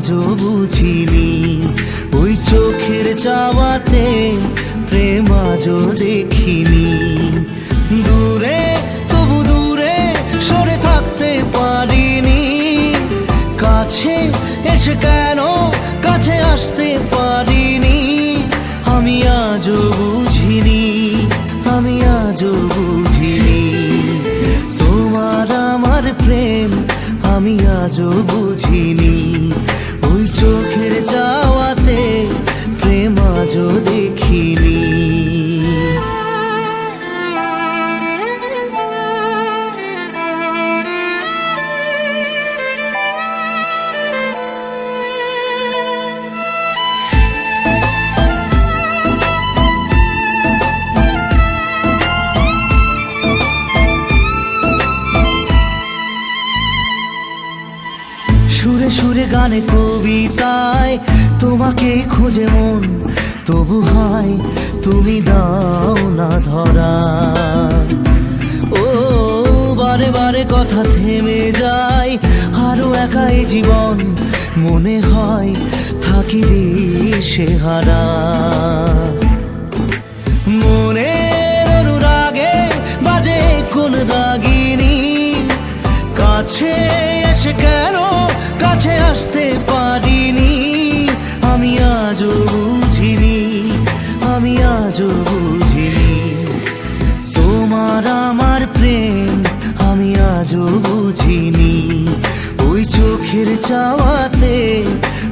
আজও বুঝিনি। ওই চোখের চাওয়াতে প্রেম আজও দেখিনি। দূরে তবু দূরে সরে থাকতে পারিনি। কাছে এসে কেন কাছে আসতে পারিনি। আমি আজও বুঝিনি, আমি আজও বুঝিনি। তোমার আমার প্রেম আমি আজও বুঝিনি। ওই চোখের চাওয়াতে প্রেম আজও দেখিনি। সুরে সুরে গানে কবিতায় তোমাকে খোঁজে মন, তবু হয় তুমি দাও না ধরা। ও বারে বারে কথা থেমে যায়, আরো একাই জীবন মনে হয় থাকি দিশে হারা। মনের অনুরাগে বাজে কোন রাগিনী। কাছে এসে কেন কাছে আসতে পারিনি। আমি আজও বুঝিনি, আমি আজও বুঝিনি। তোমার আমার প্রেম আমি আজও বুঝিনি। ওই চোখের চাওয়াতে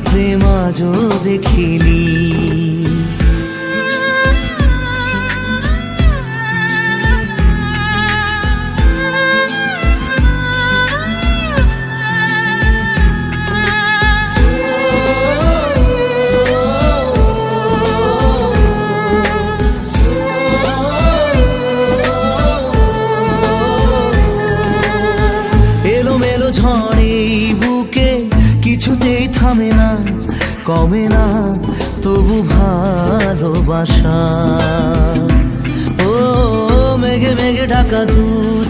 প্রেম আজও দেখিনি। ঝড়ে বুকে কিছুতেই থামে না, কমে না তবু ভালোবাসা। ও মেঘে মেঘে ঢাকা দু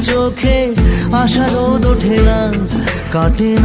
চোখে আশা রোদ ওঠে না, কাটে না।